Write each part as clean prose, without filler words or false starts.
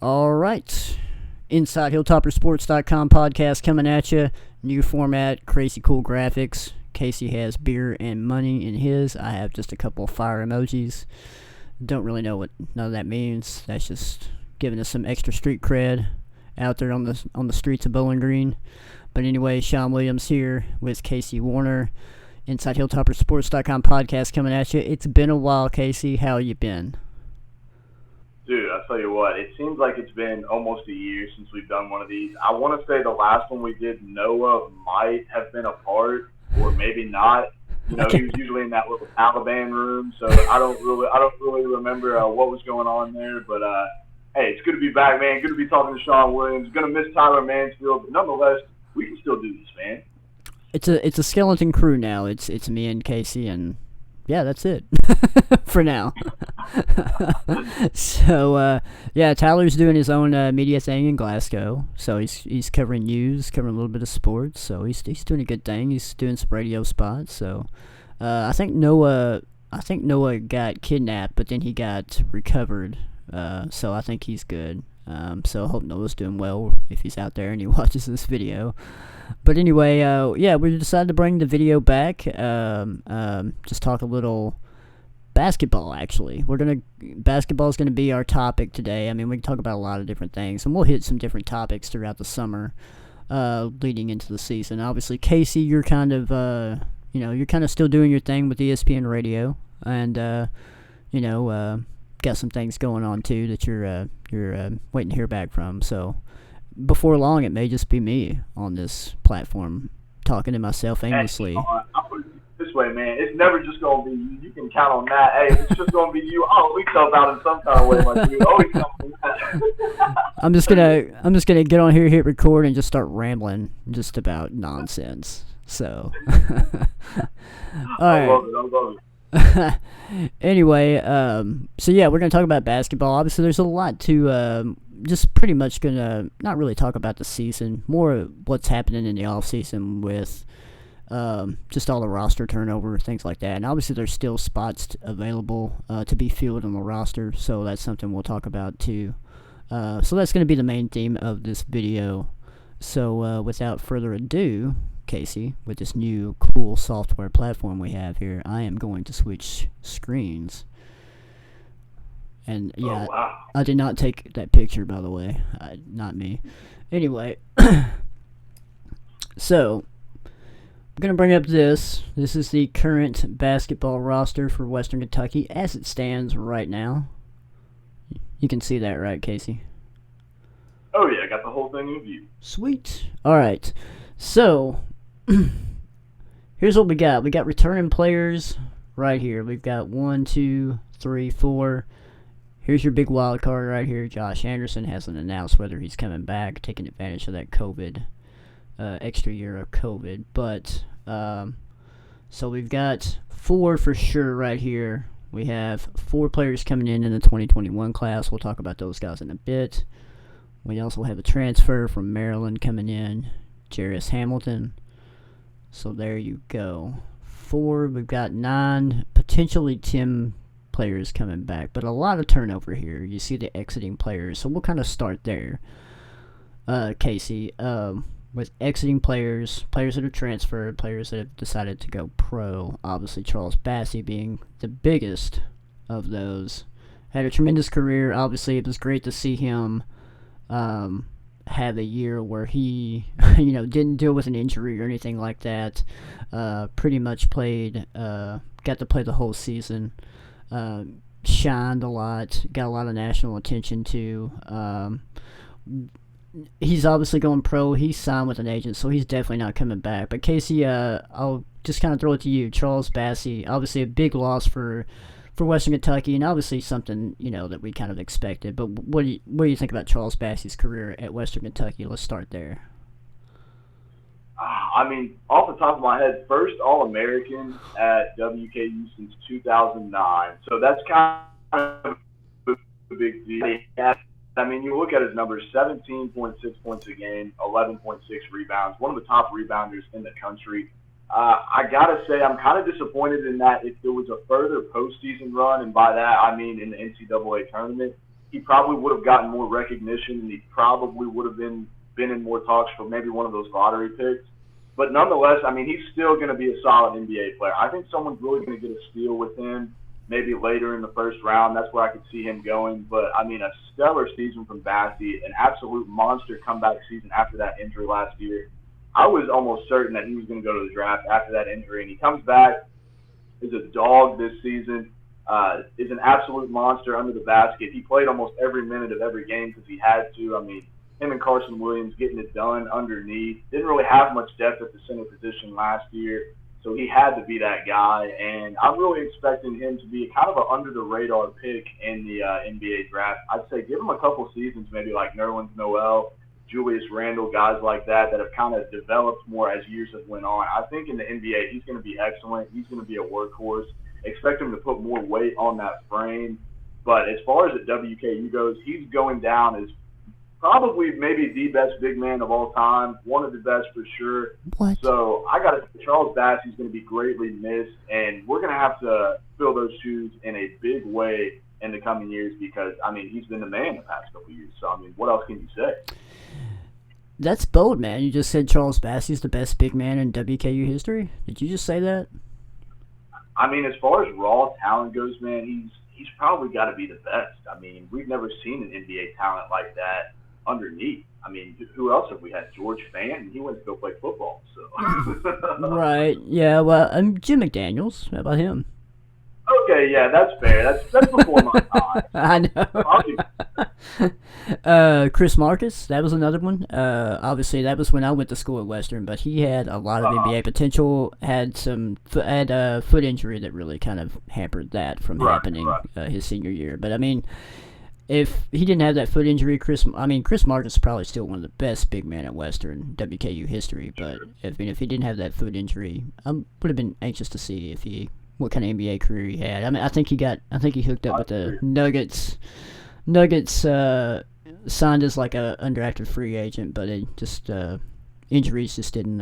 All right. Inside HilltopperSports.com podcast coming at you. New format, crazy cool graphics. Casey has beer and money in his. I have just a couple of fire emojis. Don't really know what none of that means. That's just giving us some extra street cred out there on the streets of Bowling Green. But anyway, Sean Williams here with Casey Warner. Inside HilltopperSports.com podcast coming at you. It's been a while, Casey. How you been? Dude, I'll tell you what, it seems like it's been almost a year since we've done one of these. I want to say the last one we did, Noah might have been a part, or maybe not. You know, he was usually in that little Taliban room, so I don't really remember what was going on there. But hey, it's good to be back, man. Good to be talking to Sean Williams. Gonna miss Tyler Mansfield, but nonetheless, we can still do this, man. It's a skeleton crew now. It's me and Casey, and yeah, that's it for now. So yeah, Tyler's doing his own media thing in Glasgow. So he's covering news, covering a little bit of sports. So he's doing a good thing. He's doing some radio spots. So I think Noah got kidnapped, but then he got recovered. So I think he's good. So I hope Noah's doing well if he's out there and he watches this video. But anyway, yeah, we decided to bring the video back. Just talk a little basketball. Actually, basketball is gonna be our topic today. I mean, we can talk about a lot of different things, and we'll hit some different topics throughout the summer, leading into the season. Obviously, Casey, you're kind of, you're kind of still doing your thing with ESPN Radio, and got some things going on too that you're waiting to hear back from. So before long, it may just be me on this platform talking to myself aimlessly. I'll put it this way, man. It's never just going to be you. You can count on that. Hey, if it's just going to be you, I'll at least help out in some kind of way, my dude. Always count on that. I'm just gonna get on here, hit record, and just start rambling just about nonsense. So, all right. I love it. Anyway, so yeah, we're gonna talk about basketball. Obviously, there's a lot to just pretty much gonna not really talk about the season, more what's happening in the off season with just all the roster turnover, things like that. And obviously, there's still spots available to be filled on the roster, so that's something we'll talk about too. So that's gonna be the main theme of this video. So without further ado, Casey, with this new cool software platform we have here, I am going to switch screens. And yeah, Oh, wow. I did not take that picture, by the way. Not me. Anyway, so I'm going to bring up this. This is the current basketball roster for Western Kentucky as it stands right now. You can see that, right, Casey? Oh, yeah, I got the whole thing in view. Sweet. All right. So, here's what we got. We got returning players right here. We've got 1, 2, 3, 4. Here's your big wild card right here. Josh Anderson hasn't announced whether he's coming back, taking advantage of that COVID, extra year of COVID. But, so we've got 4 for sure right here. We have 4 players coming in the 2021 class. We'll talk about those guys in a bit. We also have a transfer from Maryland coming in, Jarris Hamilton. So there you go. 4, we've got 9, potentially 10 players coming back, but a lot of turnover here. You see the exiting players, so we'll kind of start there. Casey, with exiting players that have transferred, players that have decided to go pro. Obviously, Charles Bassey being the biggest of those. Had a tremendous career. Obviously, it was great to see him have a year where he, didn't deal with an injury or anything like that. Pretty much played, got to play the whole season. Shined a lot, got a lot of national attention too. He's obviously going pro. He's signed with an agent, so he's definitely not coming back. But Casey, I'll just kind of throw it to you. Charles Bassey, obviously a big loss for Western Kentucky, and obviously something that we kind of expected. But what do you think about Charles Bassey's career at Western Kentucky? Let's start there. I mean, off the top of my head, first All-American at WKU since 2009. So that's kind of a big deal. I mean, you look at his numbers, 17.6 points a game, 11.6 rebounds, one of the top rebounders in the country. I got to say, I'm kind of disappointed in that if there was a further postseason run, and by that I mean in the NCAA tournament, he probably would have gotten more recognition, and he probably would have been in more talks for maybe one of those lottery picks. But nonetheless, I mean, he's still going to be a solid NBA player. I think someone's really going to get a steal with him maybe later in the first round. That's where I could see him going. But, I mean, a stellar season from Bassey, an absolute monster comeback season after that injury last year. I was almost certain that he was going to go to the draft after that injury, and he comes back, is a dog this season, is an absolute monster under the basket. He played almost every minute of every game because he had to. I mean, him and Carson Williams getting it done underneath. Didn't really have much depth at the center position last year, so he had to be that guy. And I'm really expecting him to be kind of an under-the-radar pick in the NBA draft. I'd say give him a couple seasons, maybe like Nerlens Noel, Julius Randle, guys like that have kind of developed more as years have went on. I think in the NBA he's going to be excellent. He's going to be a workhorse. Expect him to put more weight on that frame. But as far as the WKU goes, he's going down as probably maybe the best big man of all time, one of the best for sure. What? So I got to say Charles Bassey's going to be greatly missed, and we're going to have to fill those shoes in a big way in the coming years because, I mean, he's been the man the past couple of years. So, I mean, what else can you say? That's bold, man. You just said Charles Bassey's the best big man in WKU history? Did you just say that? I mean, as far as raw talent goes, man, he's probably got to be the best. I mean, we've never seen an NBA talent like that underneath. I mean, who else have we had? George Fant, he went to go play football. So Right. Yeah. Well, Jim McDaniels. How about him? Okay. Yeah, that's fair. That's before my time. I know. Chris Marcus. That was another one. Obviously, that was when I went to school at Western, but he had a lot of NBA potential. Had a foot injury that really kind of hampered that from happening his senior year. But I mean, if he didn't have that foot injury, Chris Marcus is probably still one of the best big men at Western WKU history. But if he didn't have that foot injury, I would have been anxious to see what kind of NBA career he had. I mean, I think he hooked up with the Nuggets. Nuggets signed as like a undrafted free agent, but it just injuries just didn't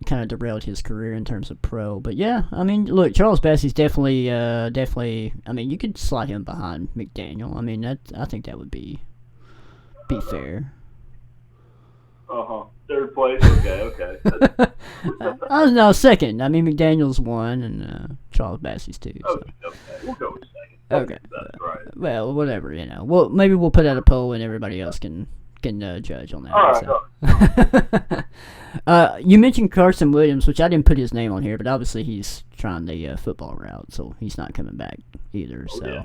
kind of derailed his career in terms of pro. But yeah, I mean, look, Charles Bassey's definitely. I mean, you could slot him behind McDaniel. I mean, I think that would be fair. Third place. Okay. I was no second. I mean, McDaniel's one, and Charles Bassey's two. So. Okay. We'll go with second. Okay. That's right. Well, whatever, Well, maybe we'll put out a poll and everybody else can judge on that. All right. So. You mentioned Carson Williams, which I didn't put his name on here, but obviously he's trying the football route, so he's not coming back either. So. Yeah.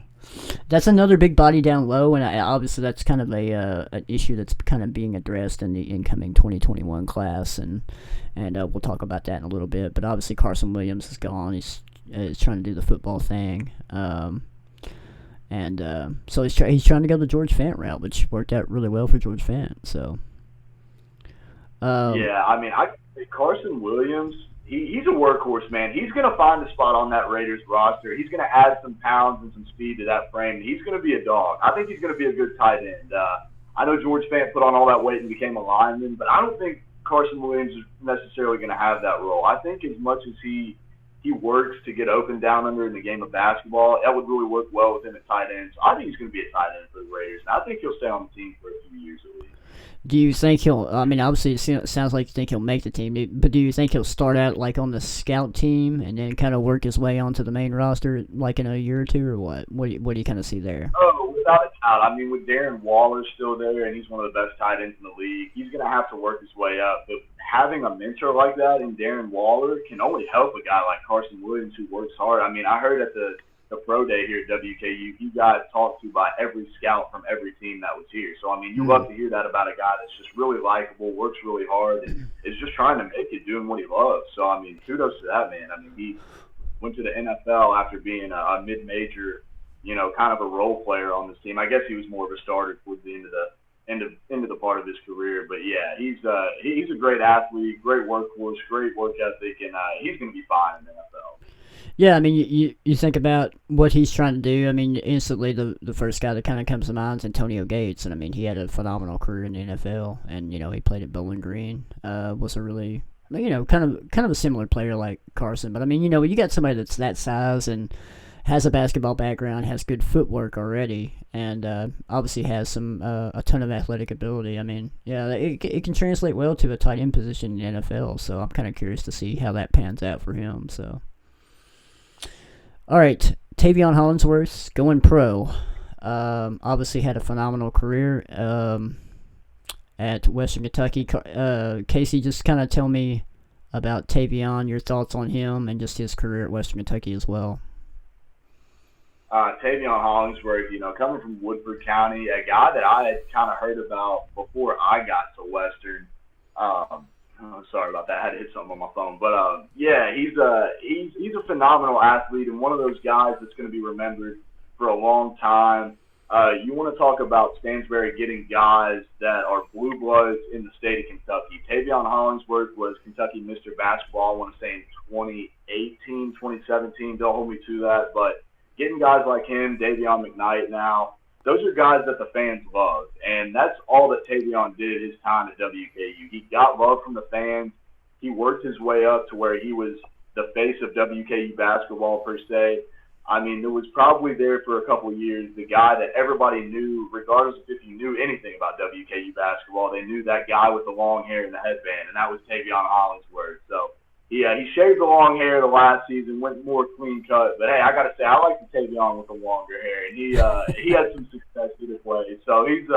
That's another big body down low, and obviously that's kind of an issue that's kind of being addressed in the incoming 2021 class, and we'll talk about that in a little bit. But obviously Carson Williams is gone. He's trying to do the football thing, so he's trying to go the George Fant route, which worked out really well for George Fant. So. Yeah, I mean, Carson Williams. He's a workhorse, man. He's going to find a spot on that Raiders roster. He's going to add some pounds and some speed to that frame. He's going to be a dog. I think he's going to be a good tight end. I know George Fant put on all that weight and became a lineman, but I don't think Carson Williams is necessarily going to have that role. I think as much as he works to get open down under in the game of basketball, that would really work well with him at tight end. So I think he's going to be a tight end for the Raiders. And I think he'll stay on the team for a few years at least. Do you think he'll? I mean, obviously, it sounds like you think he'll make the team. But do you think he'll start out like on the scout team and then kind of work his way onto the main roster, like in a year or two, or what? What do you kind of see there? Oh, without a doubt. I mean, with Darren Waller still there, and he's one of the best tight ends in the league, he's going to have to work his way up. But having a mentor like that in Darren Waller can only help a guy like Carson Williams who works hard. I mean, I heard at the pro day here at WKU, he got talked to by every scout from every team that was here. So, I mean, you love to hear that about a guy that's just really likable, works really hard, and is just trying to make it doing what he loves. So, I mean, kudos to that man. I mean, he went to the NFL after being a mid-major, kind of a role player on this team. I guess he was more of a starter towards the end of the part of his career. But, yeah, he's a great athlete, great workhorse, great work ethic, and he's going to be fine in the NFL. Yeah, I mean, you think about what he's trying to do. I mean, instantly the first guy that kind of comes to mind is Antonio Gates, and I mean, he had a phenomenal career in the NFL, and he played at Bowling Green. Was a really kind of a similar player like Carson, but I mean, you got somebody that's that size and has a basketball background, has good footwork already, and obviously has a ton of athletic ability. I mean, yeah, it can translate well to a tight end position in the NFL. So I'm kind of curious to see how that pans out for him. So, all right, Tavion Hollingsworth going pro. Obviously had a phenomenal career at Western Kentucky. Casey, just kind of tell me about Tavion, your thoughts on him, and just his career at Western Kentucky as well. Tavion Hollingsworth, coming from Woodford County, a guy that I had kind of heard about before I got to Western. Sorry about that. I had to hit something on my phone. But, yeah, he's a phenomenal athlete and one of those guys that's going to be remembered for a long time. You want to talk about Stansbury getting guys that are blue bloods in the state of Kentucky. Tavion Hollingsworth was Kentucky Mr. Basketball, I want to say in 2018, 2017. Don't hold me to that. But getting guys like him, Davion McKnight now, those are guys that the fans love. And that's all that Tavion did his time at WKU. He got love from the fans. He worked his way up to where he was the face of WKU basketball per se. I mean, it was probably there for a couple of years, the guy that everybody knew, regardless of if you knew anything about WKU basketball, they knew that guy with the long hair and the headband, and that was Tavion Hollingsworth. So, yeah, he shaved the long hair the last season, went more clean cut. But, hey, I got to say, I like the Tavion with the longer hair, and he had some success either way. So he's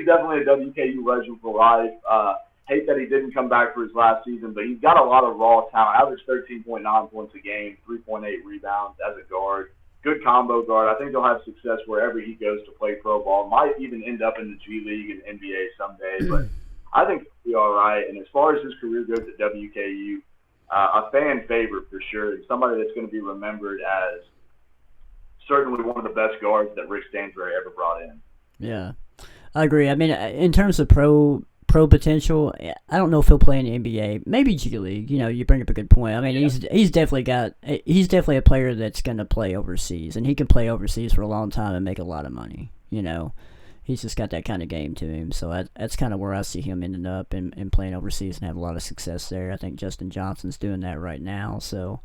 definitely a WKU legend for life. Hate that he didn't come back for his last season, but he's got a lot of raw talent. Averaged 13.9 points a game, 3.8 rebounds as a guard. Good combo guard. I think he'll have success wherever he goes to play pro ball. Might even end up in the G League and NBA someday, but I think he'll be all right. And as far as his career goes at WKU, a fan favorite for sure, and somebody that's going to be remembered as certainly one of the best guards that Rick Stansbury ever brought in. Yeah, I agree. I mean, in terms of pro potential, I don't know if he'll play in the NBA. Maybe G League. You bring up a good point. I mean, he's definitely a player that's going to play overseas, and he can play overseas for a long time and make a lot of money. He's just got that kind of game to him. So that's kind of where I see him ending up and playing overseas and have a lot of success there. I think Justin Johnson's doing that right now. So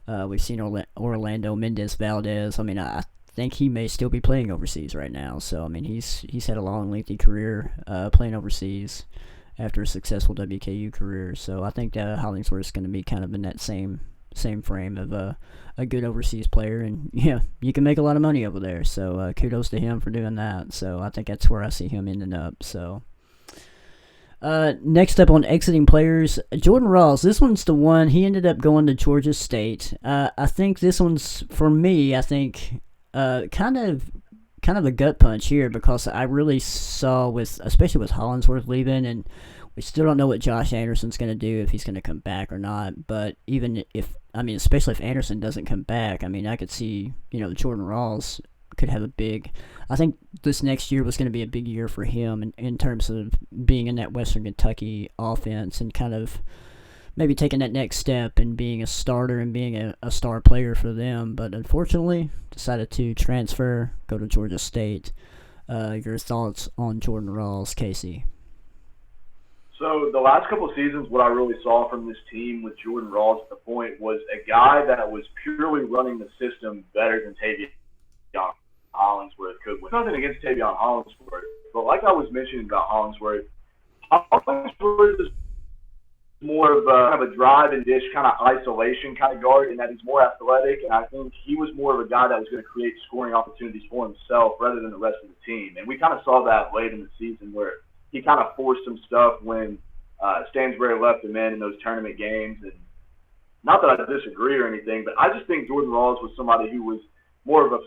we've seen Orlando Mendez-Valdez. I mean, I think he may still be playing overseas right now. So, I mean, he's had a long, lengthy career playing overseas after a successful WKU career. So I think Hollingsworth is going to be kind of in that same frame of a good overseas player. And, yeah, you can make a lot of money over there. So kudos to him for doing that. So I think that's where I see him ending up. So next up on exiting players, Jordan Rawls. This one's the one. He ended up going to Georgia State. I think this one's, for me, kind of a gut punch here, because I really saw especially with Hollingsworth leaving, and we still don't know what Josh Anderson's going to do, if he's going to come back or not. But especially if Anderson doesn't come back, I mean, I could see, Jordan Rawls could have I think this next year was going to be a big year for him in terms of being in that Western Kentucky offense and kind of maybe taking that next step and being a starter and being a star player for them. But unfortunately, decided to transfer, go to Georgia State. Your thoughts on Jordan Rawls, Casey? So the last couple of seasons, what I really saw from this team with Jordan Rawls at the point was a guy that was purely running the system better than Tavion Hollingsworth could. With nothing against Tavion Hollingsworth, but like I was mentioning about Hollingsworth is more of a drive and dish kind of isolation kind of guard, in that he's more athletic, and I think he was more of a guy that was going to create scoring opportunities for himself rather than the rest of the team. And we kind of saw that late in the season where he kind of forced some stuff when Stansbury left him in those tournament games. And not that I disagree or anything, but I just think Jordan Rawls was somebody who was more of a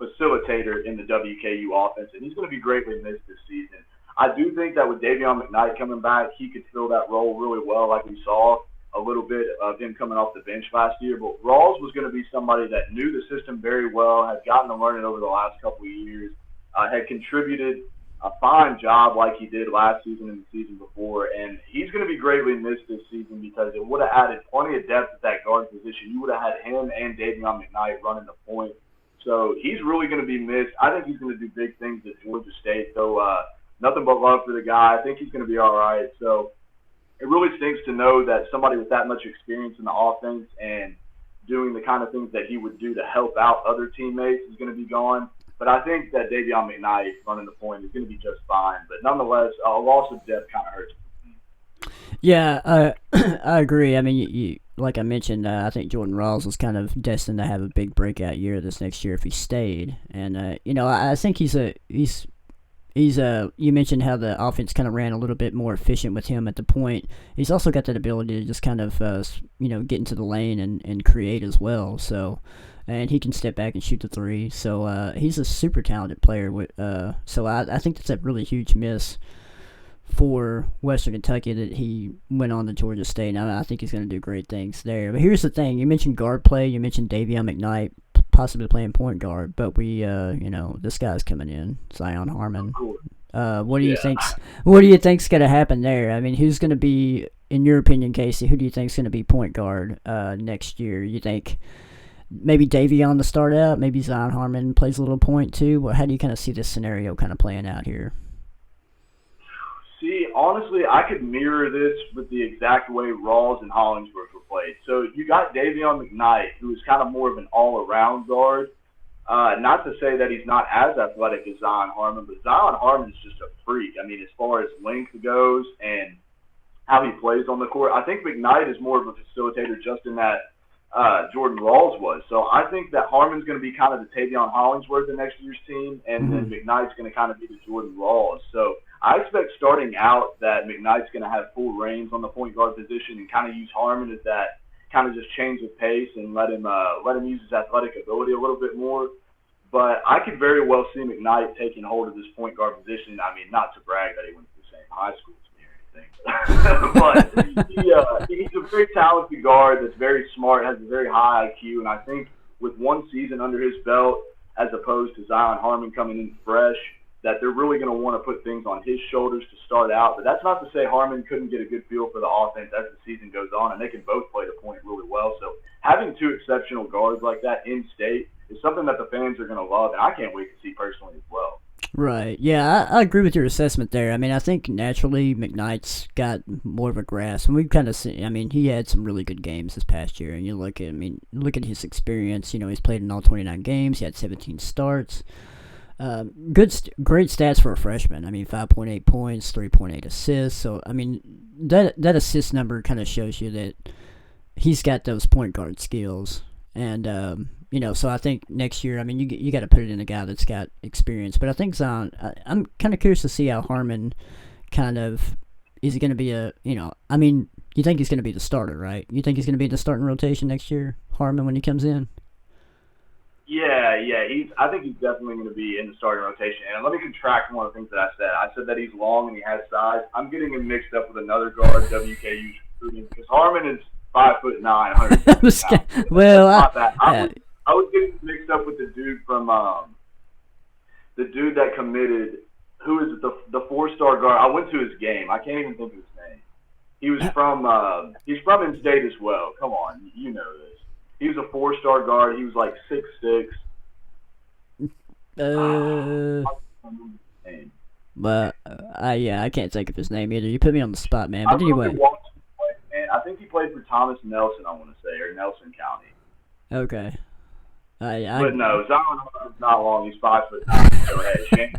facilitator in the WKU offense, and he's going to be greatly missed this season. I do think that with Davion McKnight coming back, he could fill that role really well, like we saw a little bit of him coming off the bench last year. But Rawls was going to be somebody that knew the system very well, had gotten to learn it over the last couple of years, had contributed a fine job like he did last season and the season before. And he's going to be greatly missed this season because it would have added plenty of depth at that guard position. You would have had him and Davion McKnight running the point. So he's really going to be missed. I think he's going to do big things at Georgia State, though. Nothing but love for the guy. I think he's going to be all right. So it really stinks to know that somebody with that much experience in the offense and doing the kind of things that he would do to help out other teammates is going to be gone. But I think that Davion McKnight running the point is going to be just fine. But nonetheless, a loss of depth kind of hurts. Yeah, I agree. I mean, like I mentioned, I think Jordan Rawls was kind of destined to have a big breakout year this next year if he stayed. And I think he's you mentioned how the offense kind of ran a little bit more efficient with him at the point. He's also got that ability to just kind of get into the lane and create as well. So, and he can step back and shoot the three. So he's a super talented player. So I think that's a really huge miss for Western Kentucky that he went on to Georgia State. And I think he's going to do great things there. But here's the thing: you mentioned guard play. You mentioned Davion McKnight possibly playing point guard, but this guy's coming in, Zion Harmon. What do you think's going to happen there? I mean, who's going to be, in your opinion, Casey? Who do you think's going to be point guard next year? You think maybe Davion to start out, maybe Zion Harmon plays a little point too? Well, how do you kind of see this scenario kind of playing out here? See, honestly, I could mirror this with the exact way Rawls and Hollingsworth were played. So you got Davion McKnight, who is kind of more of an all-around guard. Not to say that he's not as athletic as Zion Harmon, but Zion Harmon is just a freak. I mean, as far as length goes and how he plays on the court, I think McKnight is more of a facilitator just in that Jordan Rawls was. So I think that Harmon's going to be kind of the Tavion Hollingsworth of next year's team, and then McKnight's going to kind of be the Jordan Rawls. So I expect starting out that McKnight's going to have full reins on the point guard position and kind of use Harmon as that kind of just change of pace and let him use his athletic ability a little bit more. But I could very well see McKnight taking hold of this point guard position. I mean, not to brag that he went to the same high school as me or anything, but he's a very talented guard that's very smart, has a very high IQ, and I think with one season under his belt, as opposed to Zion Harmon coming in fresh, that they're really going to want to put things on his shoulders to start out. But that's not to say Harmon couldn't get a good feel for the offense as the season goes on, and they can both play the point really well. So having two exceptional guards like that in state is something that the fans are going to love, and I can't wait to see personally as well. Right. Yeah, I agree with your assessment there. I mean, I think naturally McKnight's got more of a grasp, and we've kind of seen. I mean, he had some really good games this past year, and you look at his experience. He's played in all 29 games. He had 17 starts. Great stats for a freshman. I mean, 5.8 points, 3.8 assists. So, I mean, that assist number kind of shows you that he's got those point guard skills. And, so I think next year, I mean, you got to put it in a guy that's got experience. But I think Zion, I'm kind of curious to see how Harmon is he going to be you think he's going to be the starter, right? You think he's going to be the starting rotation next year, Harmon, when he comes in? Yeah. I think he's definitely going to be in the starting rotation. And let me contract one of the things that I said. I said that he's long and he has size. I'm getting him mixed up with another guard WKU's recruiting because Harmon is 5'9", 100 pounds. Well, I was getting mixed up with the dude from the dude that committed. Who is it? The 4-star guard. I went to his game. I can't even think of his name. He was from he's from in-state as well. Come on, you know this. He was a 4-star guard. He was like 6'6". But I can't think of his name either. You put me on the spot, man. But anyway, I think he played for Thomas Nelson. I want to say, or Nelson County. Okay. But no, Zion is not long. He's 5'9". So hey, Shane,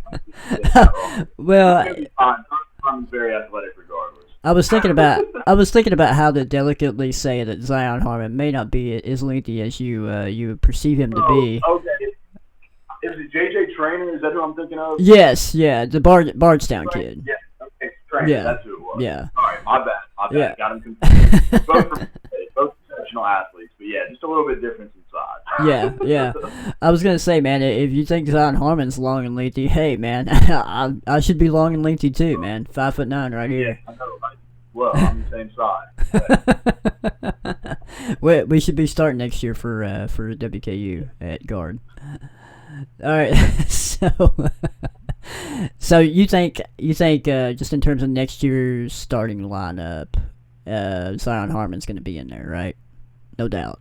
well, he's fine. I'm very athletic regardless. I was thinking about how to delicately say that Zion Harmon may not be as lengthy as you perceive him to be. Okay. Is it JJ Traynor? Is that who I'm thinking of? Yes, yeah, the Bardstown kid. Yeah, okay, Traynor. Yeah. That's who it was. Yeah. All right, my bad. Yeah. Got him confused. both exceptional athletes, but yeah, just a little bit difference in size. Yeah. I was gonna say, man, if you think Zion Harmon's long and lengthy, hey, man, I should be long and lengthy too, man. 5'9" right here. Yeah, I know, right? Well, I'm the same size. We should be starting next year for WKU at guard. All right, so you think just in terms of next year's starting lineup, Zion Harmon's going to be in there, right? No doubt.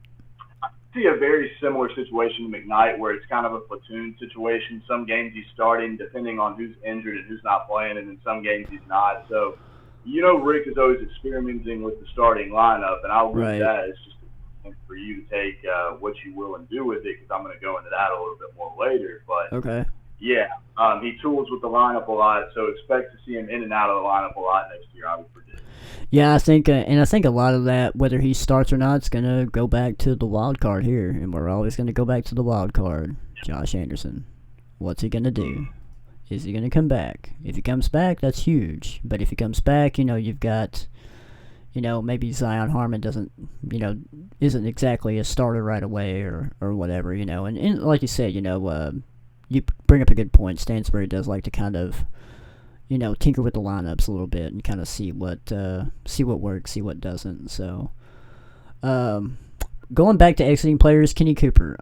I see a very similar situation to McKnight where it's kind of a platoon situation. Some games he's starting depending on who's injured and who's not playing, and in some games he's not. So, Rick is always experimenting with the starting lineup, and I'll agree with that. It's just and for you to take what you will and do with it, because I'm going to go into that a little bit more later. But Okay. yeah, he tools with the lineup a lot, so expect to see him in and out of the lineup a lot next year, I would predict. Yeah, I think a lot of that, whether he starts or not, is gonna go back to the wild card here, and we're always gonna go back to the wild card. Josh Anderson, what's he gonna do? Is he gonna come back? If he comes back, that's huge. But if he comes back, you've got, maybe Zion Harmon isn't exactly a starter right away or whatever, and like you said, you bring up a good point. Stansbury does like to kind of tinker with the lineups a little bit and kind of see what works, see what doesn't. So, going back to exiting players, Kenny Cooper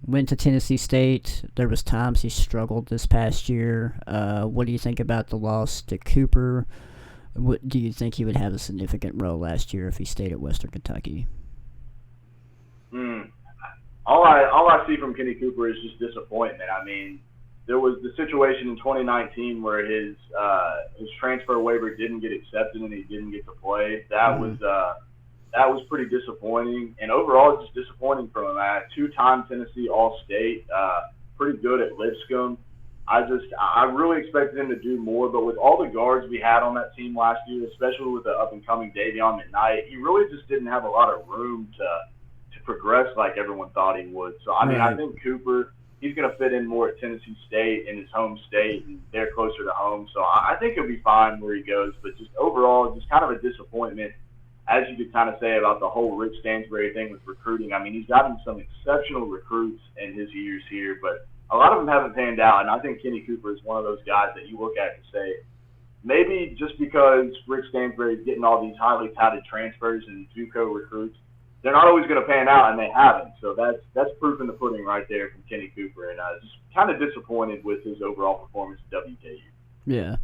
went to Tennessee State. There was times he struggled this past year. What do you think about the loss to Cooper? What do you think he would have a significant role last year if he stayed at Western Kentucky? All I see from Kenny Cooper is just disappointment. I mean, there was the situation in 2019 where his transfer waiver didn't get accepted and he didn't get to play. That was pretty disappointing, and overall just disappointing from him. Two-time Tennessee All-State, pretty good at Lipscomb. I really expected him to do more, but with all the guards we had on that team last year, especially with the up-and-coming Davion McKnight, he really just didn't have a lot of room to progress like everyone thought he would. So, I mean, I think Cooper, he's going to fit in more at Tennessee State in his home state, and they're closer to home. So I think he'll be fine where he goes. But just overall, just kind of a disappointment, as you could kind of say about the whole Rick Stansbury thing with recruiting. I mean, he's gotten some exceptional recruits in his years here, but a lot of them haven't panned out. And I think Kenny Cooper is one of those guys that you look at and say, maybe just because Rick Stansbury is getting all these highly touted transfers and JUCO recruits, they're not always going to pan out, and they haven't. So that's proof in the pudding right there from Kenny Cooper, and just kind of disappointed with his overall performance at WKU. Yeah,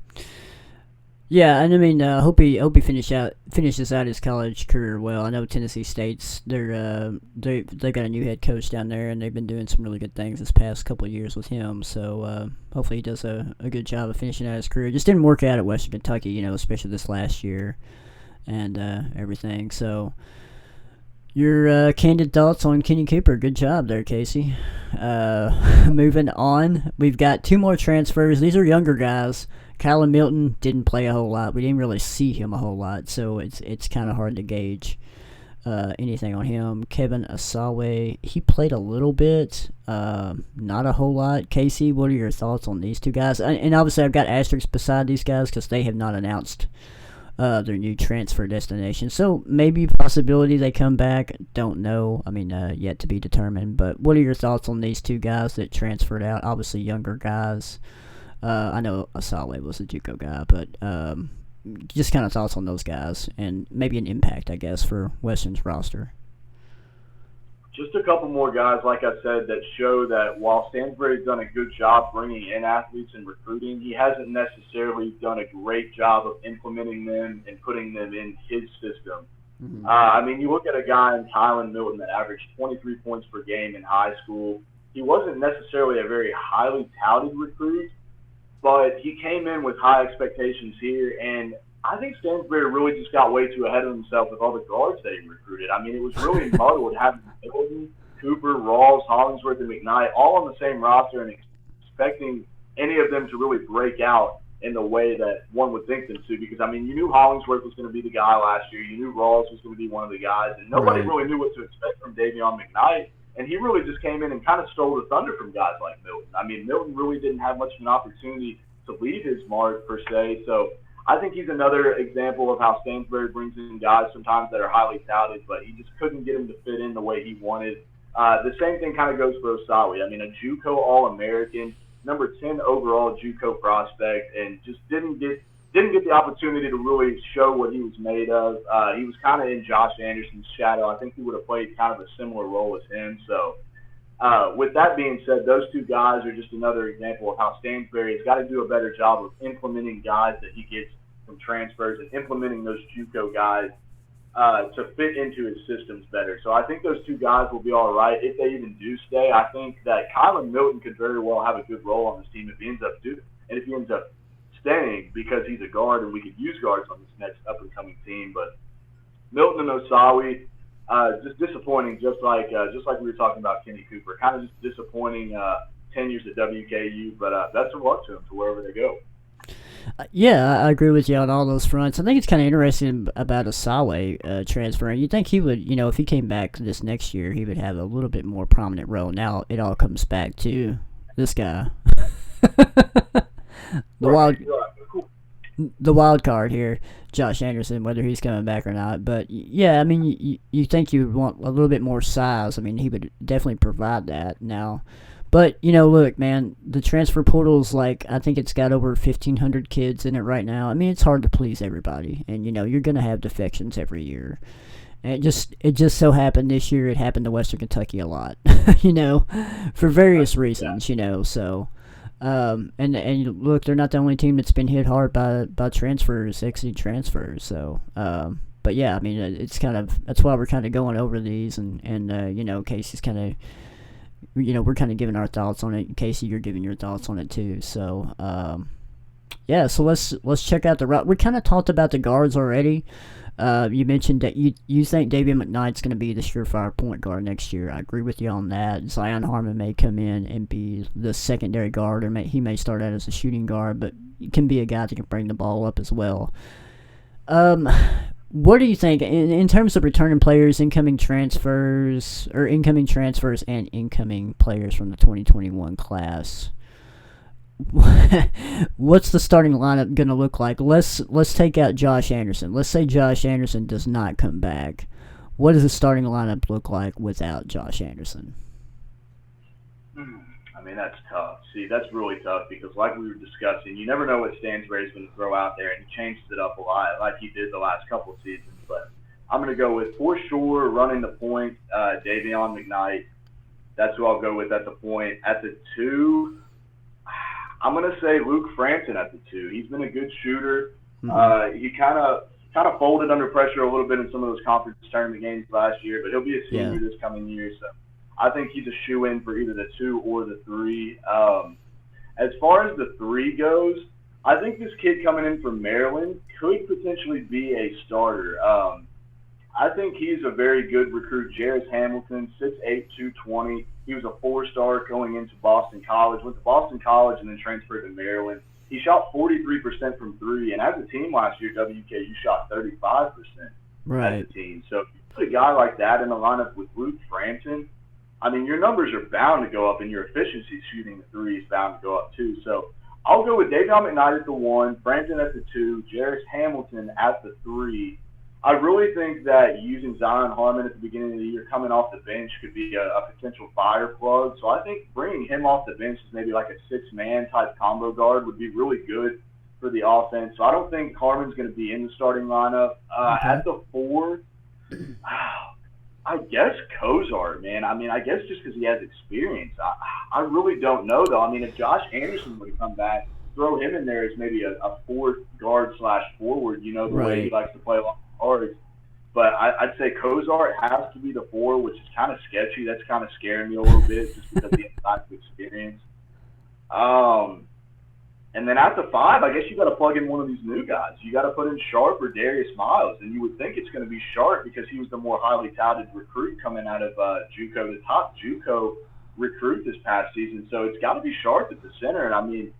yeah, and I mean, hope he finishes out his college career well. I know Tennessee State's they got a new head coach down there, and they've been doing some really good things this past couple of years with him. So hopefully he does a good job of finishing out his career. Just didn't work out at Western Kentucky, especially this last year and everything. So. Your candid thoughts on Kenny Cooper. Good job there, Casey. Moving on, we've got two more transfers. These are younger guys. Kylan Milton didn't play a whole lot. We didn't really see him a whole lot, so it's kind of hard to gauge anything on him. Kevin Asawe, he played a little bit, not a whole lot. Casey, what are your thoughts on these two guys? And obviously I've got asterisks beside these guys because they have not announced their new transfer destination. So maybe possibility they come back. Don't know. I mean, yet to be determined. But what are your thoughts on these two guys that transferred out? Obviously younger guys. I know Asawe was a JUCO guy, but just kind of thoughts on those guys and maybe an impact, I guess, for Western's roster. Just a couple more guys, like I said, that show that while Stansbury's done a good job bringing in athletes and recruiting, he hasn't necessarily done a great job of implementing them and putting them in his system. Mm-hmm. I mean, you look at a guy in Kylan Milton that averaged 23 points per game in high school. He wasn't necessarily a very highly touted recruit, but he came in with high expectations here, and I think Stansbury really just got way too ahead of himself with all the guards that he recruited. I mean, it was really muddled having Milton, Cooper, Rawls, Hollingsworth, and McKnight all on the same roster and expecting any of them to really break out in the way that one would think them to. Because, I mean, you knew Hollingsworth was going to be the guy last year. You knew Rawls was going to be one of the guys. And nobody really knew what to expect from Davion McKnight. And he really just came in and kind of stole the thunder from guys like Milton. I mean, Milton really didn't have much of an opportunity to leave his mark, per se. So I think he's another example of how Stansbury brings in guys sometimes that are highly touted, but he just couldn't get them to fit in the way he wanted. The same thing kind of goes for Osawi. I mean, a JUCO All-American, number 10 overall JUCO prospect, and just didn't get the opportunity to really show what he was made of. He was kind of in Josh Anderson's shadow. I think he would have played kind of a similar role as him. So with that being said, those two guys are just another example of how Stansbury has got to do a better job of implementing guys that he gets from transfers and implementing those JUCO guys to fit into his systems better. So I think those two guys will be all right if they even do stay. I think that Kylan Milton could very well have a good role on this team if he ends up doing, and if he ends up staying, because he's a guard and we could use guards on this next up-and-coming team. But Milton and Osawi, just disappointing, just like we were talking about Kenny Cooper. Kind of just disappointing tenures at WKU, but best of luck to them to wherever they go. Yeah, I agree with you on all those fronts. I think it's kind of interesting about Asawe transferring. You'd think he would, if he came back this next year, he would have a little bit more prominent role. Now it all comes back to this guy, the wild card here, Josh Anderson, whether he's coming back or not. But yeah, I mean, you think you would want a little bit more size. I mean, he would definitely provide that now. But, look, man, the transfer portal's I think it's got over 1,500 kids in it right now. I mean, it's hard to please everybody. And, you're going to have defections every year. And it just so happened this year it happened to Western Kentucky a lot, for various reasons, So, and look, they're not the only team that's been hit hard by transfers, exiting transfers. So, but yeah, I mean, that's why we're kind of going over these and Casey's kind of, we're kind of giving our thoughts on it. Casey, you're giving your thoughts on it too. So, yeah. So let's check out the route. We kind of talked about the guards already. You mentioned that you think Davian McKnight's going to be the surefire point guard next year. I agree with you on that. Zion Harmon may come in and be the secondary guard, or he may start out as a shooting guard, but he can be a guy that can bring the ball up as well. What do you think in terms of returning players, incoming transfers, and incoming players from the 2021 class? What's the starting lineup going to look like? Let's take out Josh Anderson. Let's say Josh Anderson does not come back. What does the starting lineup look like without Josh Anderson? I mean, that's tough. See, that's really tough because, like we were discussing, you never know what Stansbury's going to throw out there, and he changes it up a lot, like he did the last couple of seasons. But I'm going to go with, for sure, running the point, Davion McKnight. That's who I'll go with at the point. At the 2, I'm going to say Luke Frampton at the 2. He's been a good shooter. He kind of folded under pressure a little bit in some of those conference tournament games last year, but he'll be a senior this coming year, so I think he's a shoe-in for either the 2 or the 3. As far as the 3 goes, I think this kid coming in from Maryland could potentially be a starter. I think he's a very good recruit. Jarris Hamilton, 6'8", 220. He was a 4-star going into Boston College. Went to Boston College and then transferred to Maryland. He shot 43% from 3, and as a team last year, WKU shot 35% as a team. So if you put a guy like that in the lineup with Luke Frampton, I mean, your numbers are bound to go up, and your efficiency shooting the 3 is bound to go up too. So I'll go with Davion McKnight at the 1, Frampton at the 2, Jarris Hamilton at the 3. I really think that using Zion Harmon at the beginning of the year coming off the bench could be a potential fire plug. So I think bringing him off the bench as maybe like a 6-man type combo guard would be really good for the offense. So I don't think Harmon's going to be in the starting lineup. At the 4, I guess Kozart, man. I mean, I guess just because he has experience. I really don't know, though. I mean, if Josh Anderson would come back, throw him in there as maybe a 4th guard / forward, the way he likes to play along the guards. But I'd say Kozart has to be the 4, which is kind of sketchy. That's kind of scaring me a little bit just because he has lots of experience. And then at the 5, I guess you got to plug in one of these new guys. You got to put in Sharp or Darius Miles, and you would think it's going to be Sharp because he was the more highly touted recruit coming out of JUCO, the top JUCO recruit this past season. So it's got to be Sharp at the center. And I mean,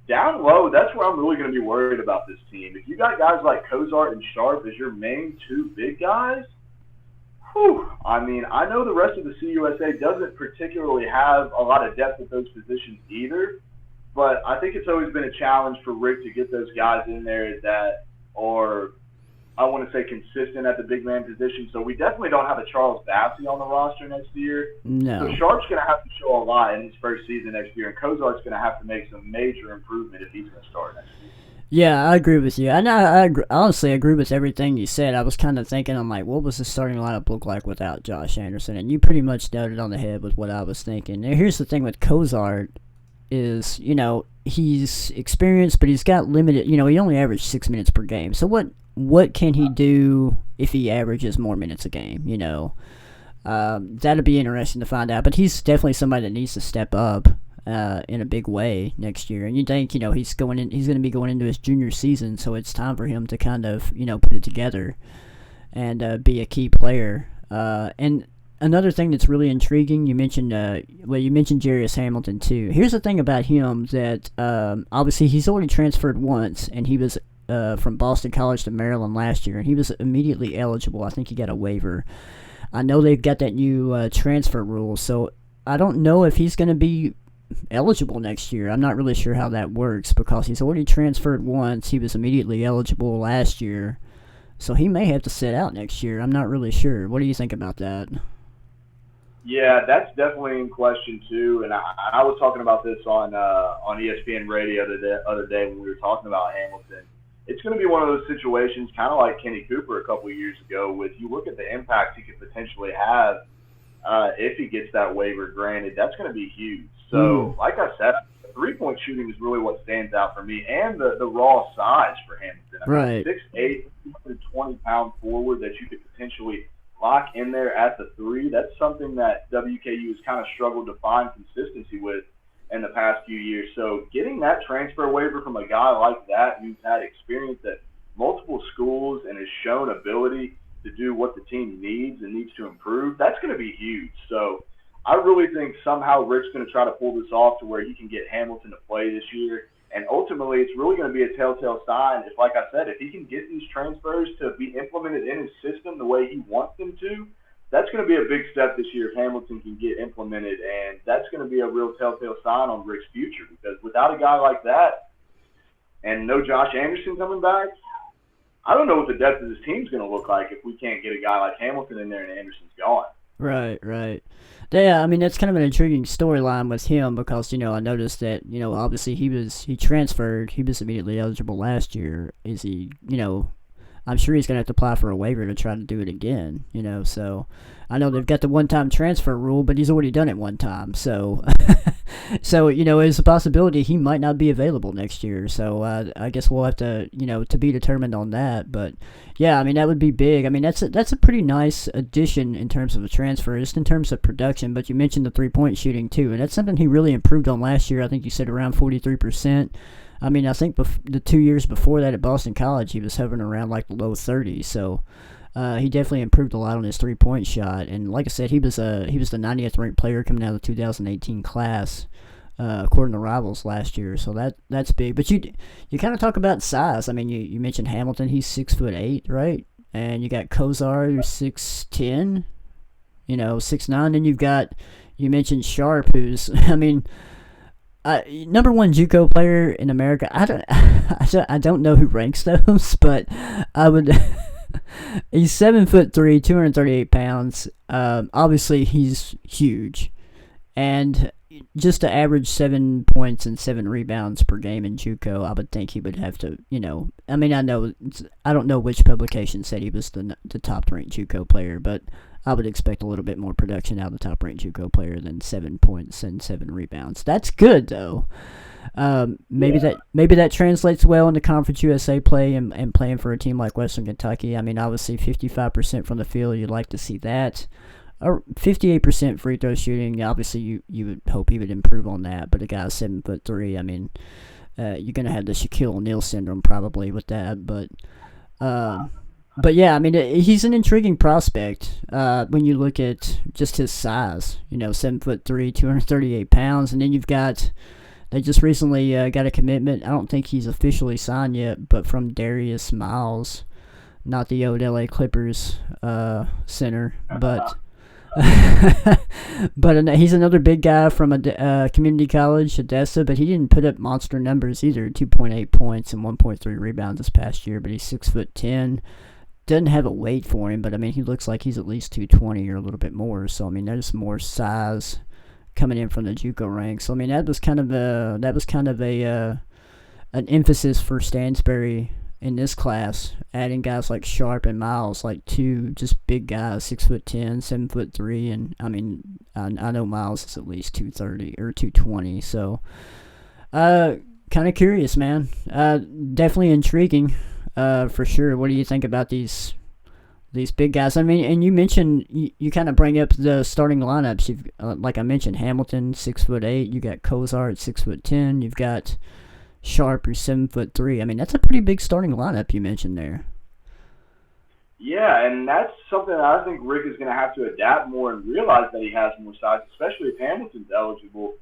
down low, that's where I'm really going to be worried about this team. If you got guys like Kozart and Sharp as your main 2 big guys, I mean, I know the rest of the CUSA doesn't particularly have a lot of depth at those positions either. But I think it's always been a challenge for Rick to get those guys in there that are, I want to say, consistent at the big man position. So we definitely don't have a Charles Bassey on the roster next year. No. So Sharp's going to have to show a lot in his first season next year, and Kozart's going to have to make some major improvement if he's going to start next year. Yeah, I agree with you. I honestly agree with everything you said. I was kind of thinking, I'm like, what was the starting lineup look like without Josh Anderson? And you pretty much nailed it on the head with what I was thinking. Now, here's the thing with Kozart. Is, he's experienced, but he's got limited, he only averaged 6 minutes per game. So what can he do if he averages more minutes a game, That'd be interesting to find out. But he's definitely somebody that needs to step up in a big way next year. And you think, he's going to be going into his junior season, so it's time for him to kind of, put it together and be a key player. And another thing that's really intriguing, you mentioned Jarius Hamilton too. Here's the thing about him that obviously he's already transferred once, and he was from Boston College to Maryland last year, and he was immediately eligible. I think he got a waiver. I know they've got that new transfer rule, so I don't know if he's going to be eligible next year. I'm not really sure how that works because he's already transferred once. He was immediately eligible last year, so he may have to sit out next year. I'm not really sure. What do you think about that? Yeah, that's definitely in question too. And I was talking about this on ESPN Radio the other day when we were talking about Hamilton. It's going to be one of those situations, kind of like Kenny Cooper a couple of years ago, with you look at the impact he could potentially have if he gets that waiver granted. That's going to be huge. So, like I said, three-point shooting is really what stands out for me, and the raw size for Hamilton. Right. 6'8", 220-pound forward that you could potentially lock in there at the three. That's something that WKU has kind of struggled to find consistency with in the past few years. So getting that transfer waiver from a guy like that who's had experience at multiple schools and has shown ability to do what the team needs and needs to improve, that's going to be huge. So I really think somehow Rick's going to try to pull this off to where he can get Hamilton to play this year. And ultimately, it's really going to be a telltale sign if, like I said, if he can get these transfers to be implemented in his system the way he wants them to, that's going to be a big step this year if Hamilton can get implemented. And that's going to be a real telltale sign on Rick's future, because without a guy like that and no Josh Anderson coming back, I don't know what the depth of this team's going to look like if we can't get a guy like Hamilton in there and Anderson's gone. Right. Yeah, I mean, that's kind of an intriguing storyline with him because, I noticed that, obviously he transferred. He was immediately eligible last year. Is he, I'm sure he's going to have to apply for a waiver to try to do it again, so I know they've got the one-time transfer rule, but he's already done it one time, so there's a possibility he might not be available next year, so I guess we'll have to, to be determined on that, but yeah, I mean, that would be big. I mean, that's a pretty nice addition in terms of a transfer, just in terms of production, but you mentioned the three-point shooting too, and that's something he really improved on last year. I think you said around 43%. I mean, I think the 2 years before that at Boston College, he was hovering around like the low 30s. So he definitely improved a lot on his three-point shot. And like I said, he was the 90th ranked player coming out of the 2018 class, according to Rivals last year. So that's big. But you kind of talk about size. I mean, you mentioned Hamilton. He's 6'8", right? And you got Kozar, who's 6'10", 6'9". Then you mentioned Sharp, who's I mean. Number one JUCO player in America. I don't know who ranks those, but I would. He's 7'3", 238 pounds. Obviously, he's huge, and just to average 7 points and 7 rebounds per game in JUCO, I would think he would have to. I mean, I don't know which publication said he was the top ranked JUCO player, but I would expect a little bit more production out of the top-ranked JUCO player than 7 points and 7 rebounds. That's good, though. Maybe that translates well into Conference USA play and playing for a team like Western Kentucky. I mean, obviously 55% from the field, you'd like to see that. 58% free throw shooting. Obviously, you would hope he would improve on that. But a guy's 7'3". I mean, you're gonna have the Shaquille O'Neal syndrome probably with that, But yeah, I mean, he's an intriguing prospect when you look at just his size. 7'3", 238 pounds, and then they just recently got a commitment. I don't think he's officially signed yet, but from Darius Miles, not the old LA Clippers center, but he's another big guy from a community college, Odessa, but he didn't put up monster numbers either. 2.8 points and 1.3 rebounds this past year, but he's 6'10". Doesn't have a weight for him, but I mean, he looks like he's at least 220 or a little bit more. So I mean, there's more size coming in from the JUCO ranks. So I mean, that was kind of an emphasis for Stansbury in this class, adding guys like Sharp and Miles, like two just big guys, 6'10", 7'3", and I mean, I know Miles is at least 230 or 220. So, kind of curious, man. Definitely intriguing. For sure. What do you think about these big guys? I mean, and you mentioned you kind of bring up the starting lineups. You've like I mentioned, Hamilton 6'8". You got Kozar at 6'10". You've got Sharp, who's 7'3". I mean, that's a pretty big starting lineup you mentioned there. Yeah, and that's something that I think Rick is going to have to adapt more and realize that he has more size, especially if Hamilton's eligible.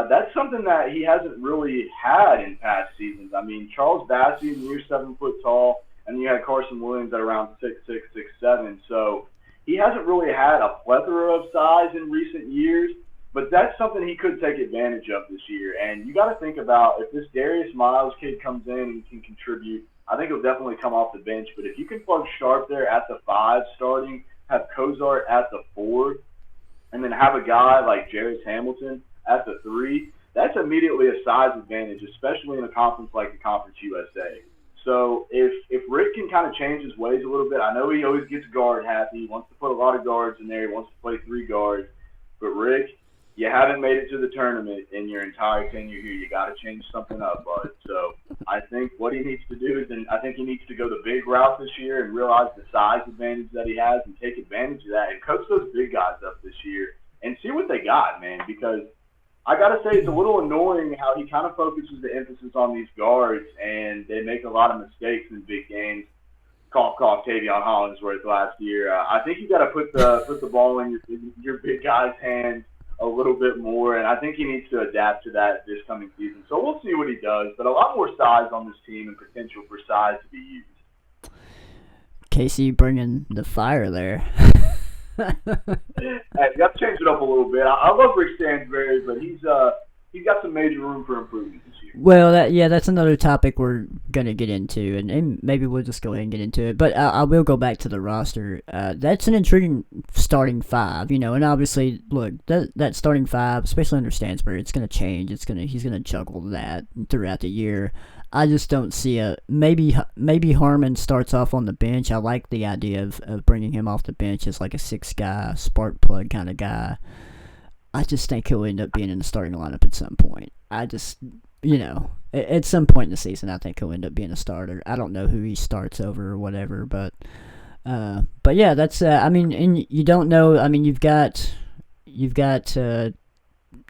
That's something that he hasn't really had in past seasons. I mean, Charles Bassey, near 7 foot tall, and you had Carson Williams at around 6'6", 6'7". So he hasn't really had a plethora of size in recent years, but that's something he could take advantage of this year. And you got to think about if this Darius Miles kid comes in and can contribute, I think he'll definitely come off the bench. But if you can plug Sharp there at the 5 starting, have Cozart at the 4, and then have a guy like Jarris Hamilton at the 3, that's immediately a size advantage, especially in a conference like the Conference USA. So if Rick can kind of change his ways a little bit, I know he always gets guard happy. He wants to put a lot of guards in there. He wants to play 3 guards. But Rick, you haven't made it to the tournament in your entire tenure here. You got to change something up, bud. So I think what he needs to do is, and I think he needs to go the big route this year and realize the size advantage that he has and take advantage of that and coach those big guys up this year and see what they got, man. Because I got to say, it's a little annoying how he kind of focuses the emphasis on these guards and they make a lot of mistakes in big games. Cough, cough, Tavion Hollingsworth last year. I think you got to put the ball in your big guy's hands a little bit more, and I think he needs to adapt to that this coming season. So we'll see what he does, but a lot more size on this team and potential for size to be used. Casey bringing the fire there. Hey, you got to change it up a little bit. I love Rick Stansbury, but he's got some major room for improvement this year. Well, that's another topic we're going to get into, and maybe we'll just go ahead and get into it. But I will go back to the roster. That's an intriguing starting 5, and obviously, look, that starting 5, especially under Stansbury, it's going to change. He's going to juggle that throughout the year. I just don't see maybe Harmon starts off on the bench. I like the idea of bringing him off the bench as like a 6 guy, spark plug kind of guy. I just think he'll end up being in the starting lineup at some point. At some point in the season, I think he'll end up being a starter. I don't know who he starts over or whatever, but yeah, that's. And you don't know. I mean, you've got